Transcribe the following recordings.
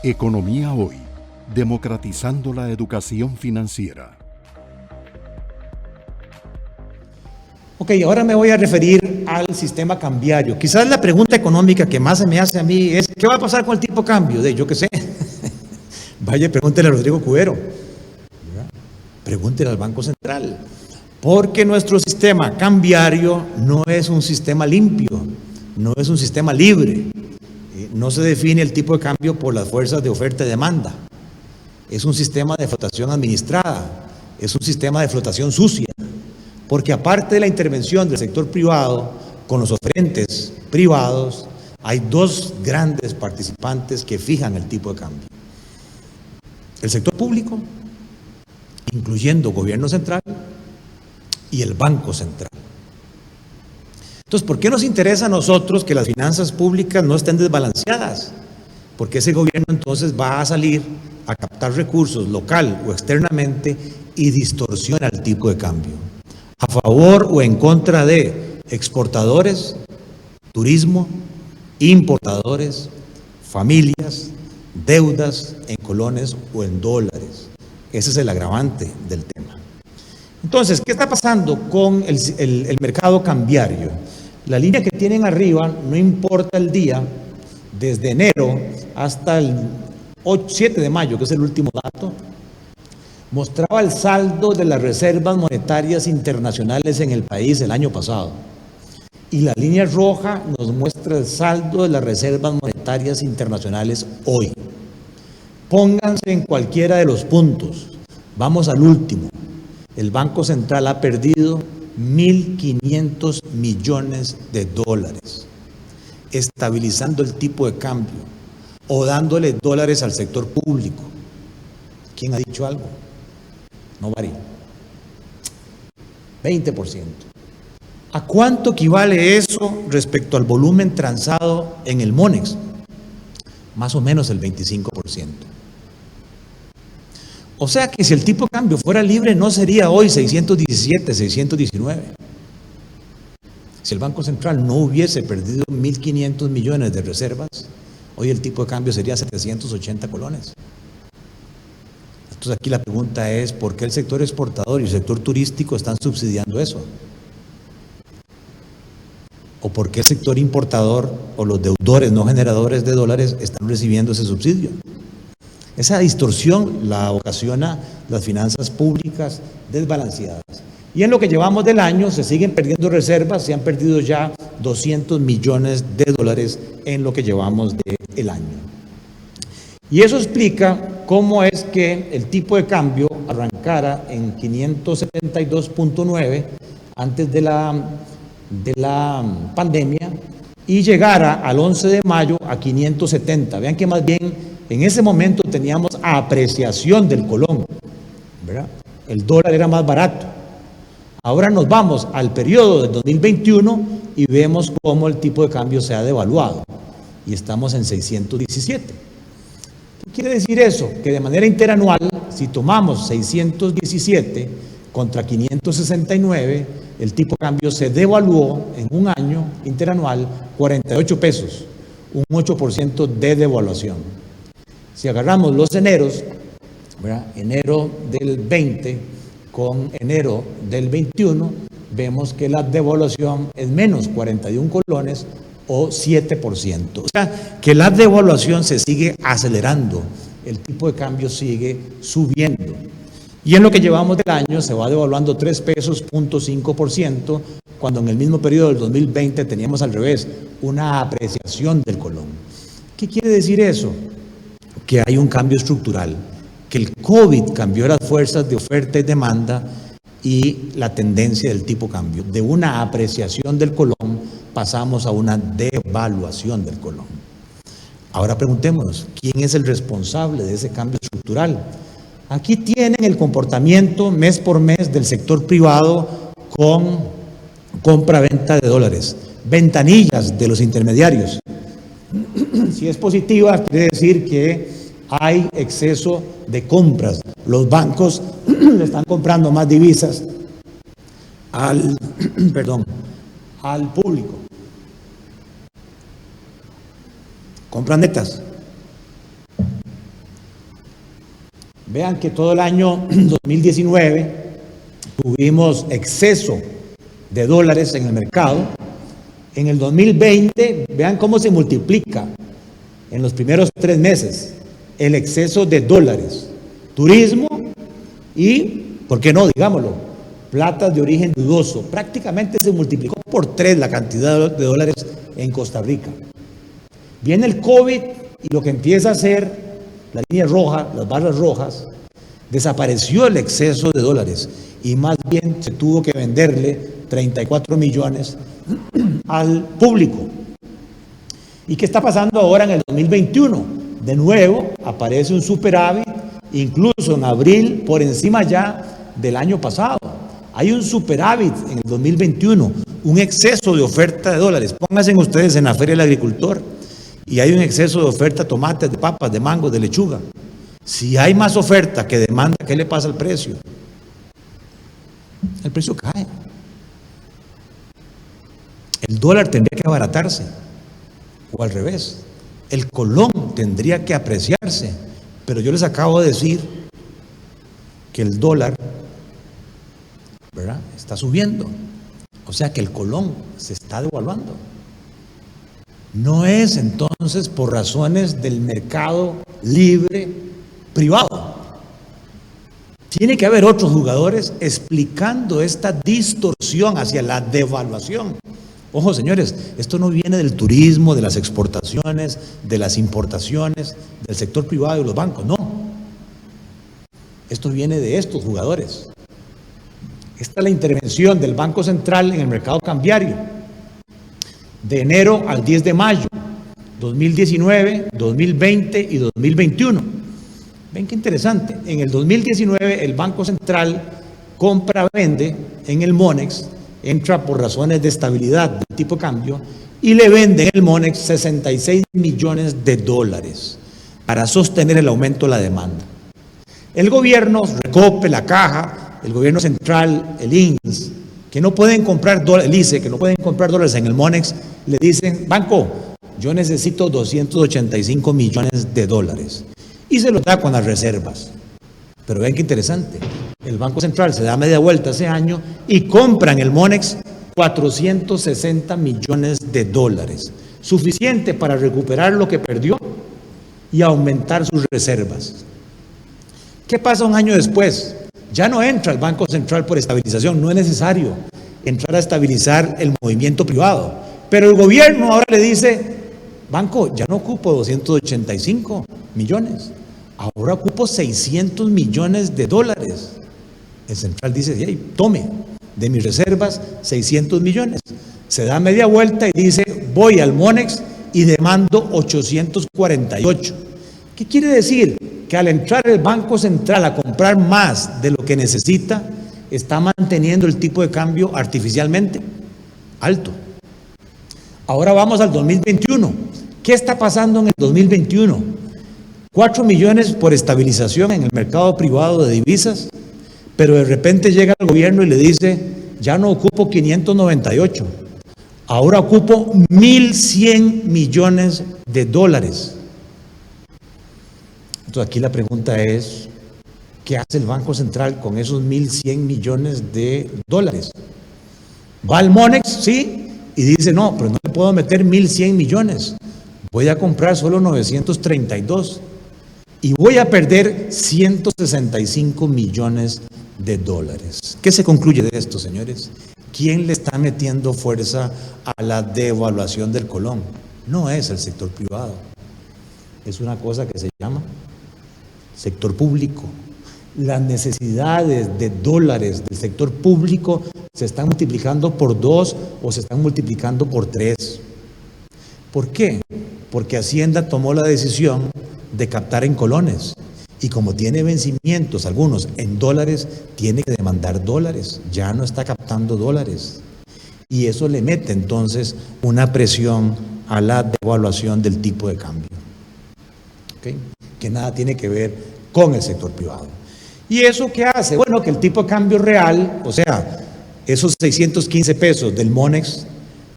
Economía Hoy, democratizando la educación financiera. Ok, ahora me voy a referir al sistema cambiario. Quizás la pregunta económica que más se me hace a mí es, ¿qué va a pasar con el tipo de cambio? Yo qué sé. Vaya, pregúntele a Rodrigo Cubero. Pregúntele al Banco Central. Porque nuestro sistema cambiario no es un sistema limpio, no es un sistema libre. No se define el tipo de cambio por las fuerzas de oferta y demanda. Es un sistema de flotación administrada, es un sistema de flotación sucia. Porque aparte de la intervención del sector privado con los oferentes privados, hay dos grandes participantes que fijan el tipo de cambio. El sector público, incluyendo gobierno central, y el Banco Central. Entonces, ¿por qué nos interesa a nosotros que las finanzas públicas no estén desbalanceadas? Porque ese gobierno entonces va a salir a captar recursos local o externamente y distorsiona el tipo de cambio. A favor o en contra de exportadores, turismo, importadores, familias, deudas en colones o en dólares. Ese es el agravante del tema. Entonces, ¿qué está pasando con el mercado cambiario? La línea que tienen arriba, no importa el día, desde enero hasta el 7 de mayo, que es el último dato, mostraba el saldo de las reservas monetarias internacionales en el país el año pasado. Y la línea roja nos muestra el saldo de las reservas monetarias internacionales hoy. Pónganse en cualquiera de los puntos. Vamos al último. El Banco Central ha perdido 1.500 millones de dólares, estabilizando el tipo de cambio o dándole dólares al sector público. ¿Quién ha dicho algo? No varía. 20%. ¿A cuánto equivale eso respecto al volumen transado en el Monex? Más o menos el 25%. O sea que si el tipo de cambio fuera libre, no sería hoy 617, 619. Si el Banco Central no hubiese perdido 1.500 millones de reservas, hoy el tipo de cambio sería 780 colones. Entonces aquí la pregunta es, ¿por qué el sector exportador y el sector turístico están subsidiando eso? ¿O por qué el sector importador o los deudores no generadores de dólares están recibiendo ese subsidio? Esa distorsión la ocasiona las finanzas públicas desbalanceadas. Y en lo que llevamos del año se siguen perdiendo reservas, se han perdido ya 200 millones de dólares en lo que llevamos del año. Y eso explica cómo es que el tipo de cambio arrancara en 572.9 antes de la pandemia y llegara al 11 de mayo a 570. Vean que más bien en ese momento teníamos apreciación del colón, ¿verdad? El dólar era más barato. Ahora nos vamos al periodo del 2021 y vemos cómo el tipo de cambio se ha devaluado y estamos en 617. ¿Qué quiere decir eso? Que de manera interanual, si tomamos 617 contra 569, el tipo de cambio se devaluó en un año interanual 48 pesos, un 8% de devaluación. Si agarramos los eneros, ¿verdad? Enero del 20 con enero del 21, vemos que la devaluación es menos 41 colones o 7%. O sea, que la devaluación se sigue acelerando, el tipo de cambio sigue subiendo. Y en lo que llevamos del año se va devaluando 3 pesos, 0.5%, cuando en el mismo periodo del 2020 teníamos al revés, una apreciación del colón. ¿Qué quiere decir eso? Que hay un cambio estructural, que el COVID cambió las fuerzas de oferta y demanda y la tendencia del tipo de cambio. De una apreciación del colón pasamos a una devaluación del colón. Ahora preguntémonos, ¿quién es el responsable de ese cambio estructural? Aquí tienen el comportamiento mes por mes del sector privado con compra-venta de dólares, ventanillas de los intermediarios. Si es positiva, quiere decir que hay exceso de compras. Los bancos le están comprando más divisas al público. Compran netas. Vean que todo el año 2019 tuvimos exceso de dólares en el mercado. En el 2020, vean cómo se multiplica en los primeros 3 meses el exceso de dólares. Turismo y, ¿por qué no? Digámoslo, platas de origen dudoso. Prácticamente se multiplicó por 3 la cantidad de dólares en Costa Rica. Viene el COVID y lo que empieza a hacer la línea roja, las barras rojas, desapareció el exceso de dólares y más bien se tuvo que venderle 34 millones al público. ¿Y qué está pasando ahora en el 2021? De nuevo aparece un superávit, incluso en abril, por encima ya del año pasado. Hay un superávit en el 2021, un exceso de oferta de dólares. Pónganse ustedes en la Feria del Agricultor y hay un exceso de oferta de tomates, de papas, de mangos, de lechuga. Si hay más oferta que demanda, ¿qué le pasa al precio? El precio cae. El dólar tendría que abaratarse, o al revés, el colón tendría que apreciarse, pero yo les acabo de decir que el dólar, ¿verdad?, está subiendo, o sea que el colón se está devaluando. No es entonces por razones del mercado libre privado. Tiene que haber otros jugadores explicando esta distorsión hacia la devaluación. Ojo, señores, esto no viene del turismo, de las exportaciones, de las importaciones, del sector privado y de los bancos, no. Esto viene de estos jugadores. Esta es la intervención del Banco Central en el mercado cambiario. De enero al 10 de mayo, 2019, 2020 y 2021. Ven qué interesante. En el 2019 el Banco Central compra-vende en el Monex, entra por razones de estabilidad del tipo de cambio y le vende en el Monex 66 millones de dólares para sostener el aumento de la demanda. El gobierno, Recope, la Caja, el gobierno central, el INS, que no pueden comprar dólares, el ICE, que no pueden comprar dólares en el Monex, le dicen: banco, yo necesito 285 millones de dólares. Y se los da con las reservas. Pero ven qué interesante. El Banco Central se da media vuelta ese año y compra en el Monex 460 millones de dólares. Suficiente para recuperar lo que perdió y aumentar sus reservas. ¿Qué pasa un año después? Ya no entra el Banco Central por estabilización. No es necesario entrar a estabilizar el movimiento privado. Pero el gobierno ahora le dice: banco, ya no ocupo 285 millones, ahora ocupo 600 millones de dólares. El central dice: hey, tome de mis reservas 600 millones. Se da media vuelta y dice: voy al Monex y demando 848. ¿Qué quiere decir? Que al entrar el Banco Central a comprar más de lo que necesita, está manteniendo el tipo de cambio artificialmente alto. Ahora vamos al 2021. ¿Qué está pasando en el 2021? 4 millones por estabilización en el mercado privado de divisas, pero de repente llega el gobierno y le dice: ya no ocupo 598, ahora ocupo 1.100 millones de dólares. Entonces aquí la pregunta es: ¿qué hace el Banco Central con esos 1.100 millones de dólares? ¿Va al Monex? Sí. Y dice: no, pero no le puedo meter 1.100 millones. Voy a comprar solo 932 y voy a perder 165 millones de dólares. ¿Qué se concluye de esto, señores? ¿Quién le está metiendo fuerza a la devaluación del colón? No es el sector privado. Es una cosa que se llama sector público. Las necesidades de dólares del sector público se están multiplicando por 2 o se están multiplicando por 3. ¿Por qué? Porque Hacienda tomó la decisión de captar en colones y como tiene vencimientos algunos en dólares, tiene que demandar dólares, ya no está captando dólares y eso le mete entonces una presión a la devaluación del tipo de cambio, ¿okay? Que nada tiene que ver con el sector privado. ¿Y eso qué hace? Bueno, que el tipo de cambio real, o sea, esos 615 pesos del Monex,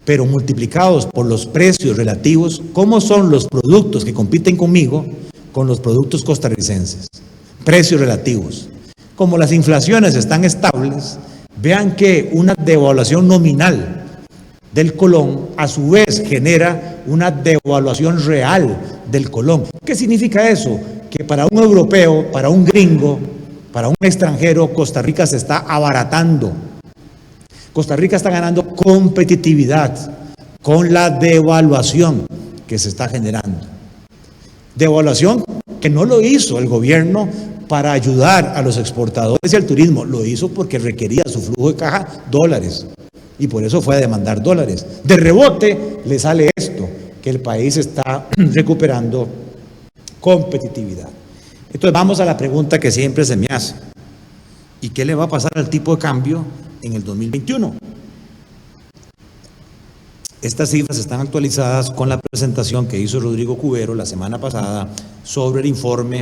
pero multiplicados por los precios relativos, ¿cómo son los productos que compiten conmigo con los productos costarricenses? precios relativos. Como las inflaciones están estables, vean que una devaluación nominal del colón a su vez genera una devaluación real del colón. ¿Qué significa eso? Que para un europeo, para un gringo, para un extranjero, Costa Rica se está abaratando. Costa Rica está ganando competitividad con la devaluación que se está generando. Devaluación que no lo hizo el gobierno para ayudar a los exportadores y al turismo, lo hizo porque requería su flujo de caja dólares y por eso fue a demandar dólares. De rebote le sale esto, que el país está recuperando competitividad. Entonces vamos a la pregunta que siempre se me hace: ¿y qué le va a pasar al tipo de cambio en el 2021? Estas cifras están actualizadas con la presentación que hizo Rodrigo Cubero la semana pasada sobre el informe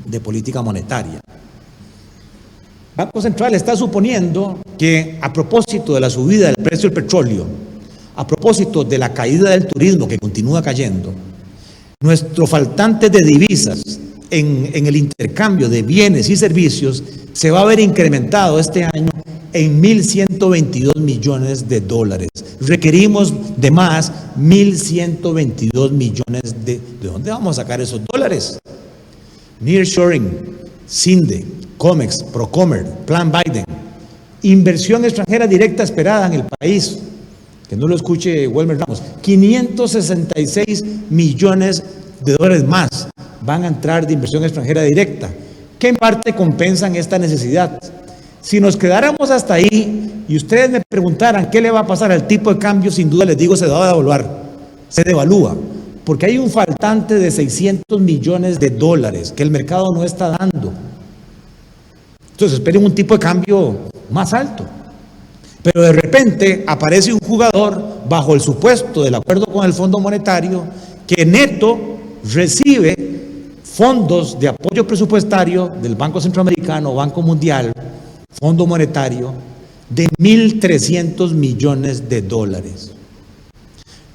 de política monetaria. El Banco Central está suponiendo que, a propósito de la subida del precio del petróleo, a propósito de la caída del turismo que continúa cayendo, nuestro faltante de divisas en el intercambio de bienes y servicios se va a ver incrementado este año en 1.122 millones de dólares. Requerimos de más 1.122 millones de... ¿De dónde vamos a sacar esos dólares? Nearshoring, CINDE, COMEX, Procomer, Plan Biden, inversión extranjera directa esperada en el país, que no lo escuche Wilmer Ramos, 566 millones de dólares más van a entrar de inversión extranjera directa, que en parte compensan esta necesidad. Si nos quedáramos hasta ahí y ustedes me preguntaran qué le va a pasar al tipo de cambio, sin duda les digo se va a devaluar, se devalúa, porque hay un faltante de 600 millones de dólares que el mercado no está dando. Entonces esperen un tipo de cambio más alto. Pero de repente aparece un jugador bajo el supuesto del acuerdo con el Fondo Monetario que neto recibe fondos de apoyo presupuestario del Banco Centroamericano, Banco Mundial, Fondo Monetario, de 1.300 millones de dólares.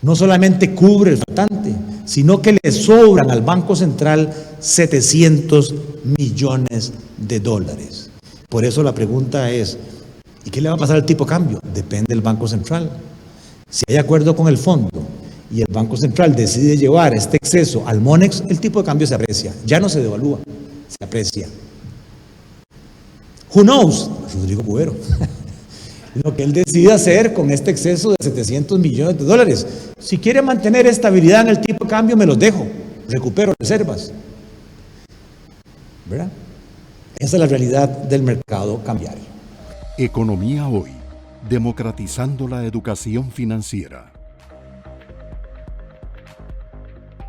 No solamente cubre el faltante, sino que le sobran al Banco Central 700 millones de dólares. Por eso la pregunta es, ¿y qué le va a pasar al tipo de cambio? Depende del Banco Central. Si hay acuerdo con el fondo y el Banco Central decide llevar este exceso al MONEX, el tipo de cambio se aprecia, ya no se devalúa, se aprecia. Who knows? Rodrigo Cubero. Lo que él decide hacer con este exceso de 700 millones de dólares. Si quiere mantener estabilidad en el tipo de cambio, me los dejo, recupero reservas. ¿Verdad? Esa es la realidad del mercado cambiario. Economía Hoy, democratizando la educación financiera.